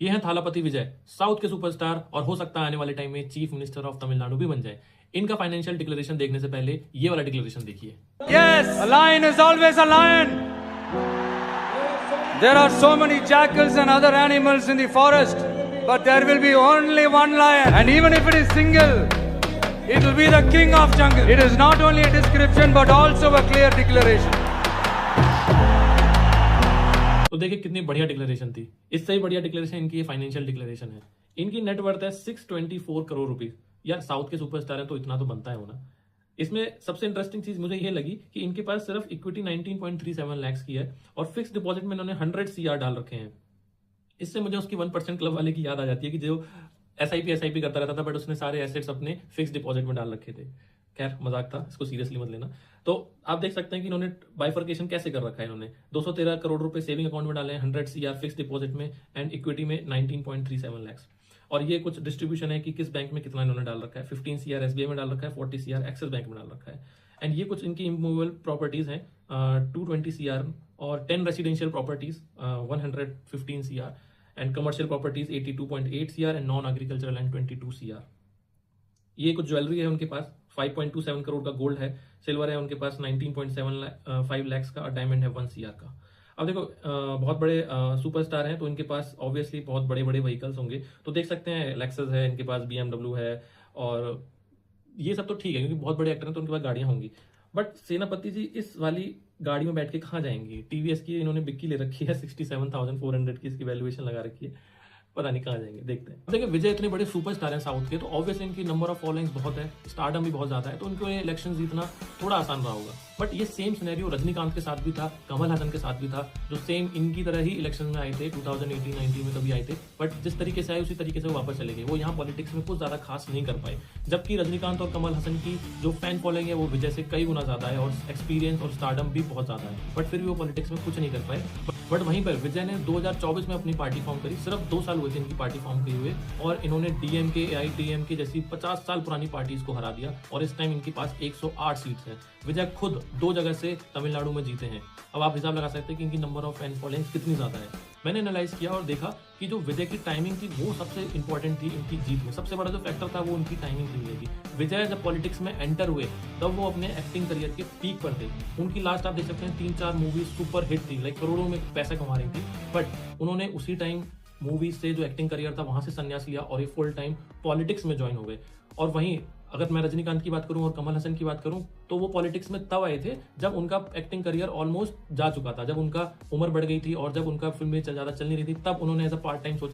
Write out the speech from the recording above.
ये हैं थालापति विजय, साउथ के सुपरस्टार और हो सकता है आने वाले टाइम में चीफ मिनिस्टर ऑफ तमिलनाडु भी बन जाए। इनका फाइनेंशियल डिक्लेरेशन देखने से पहले ये वाला डिक्लेरेशन देखिए। Yes, a lion is always a lion. There are so many jackals and other animals in the forest, but there will be only one lion. And even if it is single, it will be the king of jungle. It is not only a description, but also a clear declaration. तो देखिए कितनी बढ़िया declaration थी। इससे ही बढ़िया declaration इनकी ये financial declaration है। इनकी नेट वर्थ है 624 करोड़ रुपीज। यार साउथ के सुपरस्टार है तो इतना तो बनता है होना। इसमें सबसे इंटरेस्टिंग चीज मुझे ये लगी कि इनके पास सिर्फ इक्विटी 19.37 लाख की है और फिक्स डिपॉजिट में इन्होंने 100 CR डाल रखे हैं। इससे मुझे उसकी 1% क्लब वाले की याद आ जाती है कि जो SIP करता रहता था, बट उसने सारे एसेट्स अपने फिक्स डिपॉजिट में डाल रखे थे। खैर मजाक था, इसको सीरियसली मत लेना। तो आप देख सकते हैं कि इन्होंने बाइफर्केशन कैसे कर रखा है। इन्होंने 213 करोड़ रुपए सेविंग अकाउंट में डाले हैं, 100 CR फिक्स डिपॉजिट में एंड इक्विटी में 19.37 लाख। और ये कुछ डिस्ट्रीब्यूशन है कि किस बैंक में कितना इन्होंने डाल रखा है। 15 CR SBI में डाल रखा है, 40 CR एक्सिस बैंक में डाल रखा है। एंड ये कुछ इनकी इमूवेबल प्रॉपर्टीज हैं 220 CR और 10 residential properties 115 CR and commercial properties 82.8 CR and non agricultural and 22 CR। ये कुछ ज्वेलरी है उनके पास, 5.27 करोड़ का गोल्ड है, सिल्वर है उनके पास 19.75 लाख का और डायमंड है 1 CR का। अब देखो बहुत बड़े सुपरस्टार हैं तो इनके पास ऑब्वियसली बहुत बड़े बड़े व्हीकल्स होंगे। तो देख सकते हैं लेक्सस है इनके पास, BMW है और ये सब तो ठीक है क्योंकि बहुत बड़े एक्टर हैं तो उनके पास गाड़ियां होंगी। बट सेनापति जी इस वाली गाड़ी में बैठ के कहाँ जाएंगे। TVS की इन्होंने बिक्की ले रखी है 67,400 की, इसकी वैल्यूएशन लगा रखी है, पता नहीं कहाँ जाएंगे, देखते हैं। देखिए विजय इतने बड़े सुपरस्टार हैं साउथ के, तो ऑब्वियसली इनकी नंबर ऑफ फॉलोइंग्स बहुत है, स्टारडम भी बहुत ज्यादा है, तो उनको ये इलेक्शन जीतना थोड़ा आसान रहा होगा। बट ये सेम सिनेरियो रजनीकांत के साथ भी था, कमल हासन के साथ भी था, जो सेम इनकी तरह ही इलेक्शन में आए थे 2018-19 में कभी आए थे। बट जिस तरीके से आए उसी तरीके से वो वापस चले गए। वो यहाँ पॉलिटिक्स में कुछ ज्यादा खास नहीं कर पाए। जबकि रजनीकांत और कमल हसन की जो फैन फॉलोइंग है वो विजय से कई गुना ज्यादा है और एक्सपीरियंस और स्टारडम भी बहुत ज्यादा है। बट फिर भी वो पॉलिटिक्स में कुछ नहीं कर पाए। बट वहीं पर विजय ने 2024 में अपनी पार्टी फॉर्म करी। सिर्फ 2 साल हुए थे इनकी पार्टी फॉर्म किए हुए और इन्होंने DMK AIADMK जैसी 50 साल पुरानी पार्टीज को हरा दिया और इस टाइम इनके पास 108 सीट्स हैं। विजय खुद 2 जगह से तमिलनाडु में जीते हैं। अब आप हिसाब लगा सकते हैं कि इनकी नंबर ऑफ फैन फॉलोइंग कितनी ज्यादा है। मैंने एनालाइज किया और देखा कि जो विजय की टाइमिंग थी वो सबसे इंपॉर्टेंट थी इनकी जीत में। सबसे बड़ा जो फैक्टर था वो उनकी टाइमिंग थी विजय की। विजय जब पॉलिटिक्स में एंटर हुए तब वो अपने एक्टिंग करियर के पीक पर थे। उनकी लास्ट आप देख सकते हैं 3-4 मूवीज सुपर हिट थी, लाइक करोड़ों में पैसा कमा रही थी। बट उन्होंने उसी टाइम मूवीज से जो एक्टिंग करियर था वहां से संन्यास लिया और ये फुल टाइम पॉलिटिक्स में ज्वाइन हो गए। और वहीं अगर मैं रजनीकांत की बात करूं और कमल हसन की बात करूं तो वो पॉलिटिक्स में तब आए थे जब उनका एक्टिंग करियर ऑलमोस्ट जा चुका था, जब उनका उम्र बढ़ गई थी और जब उनका फिल्में ज्यादा चल नहीं रही थी, तब उन्होंने एज अ पार्ट टाइम सोचा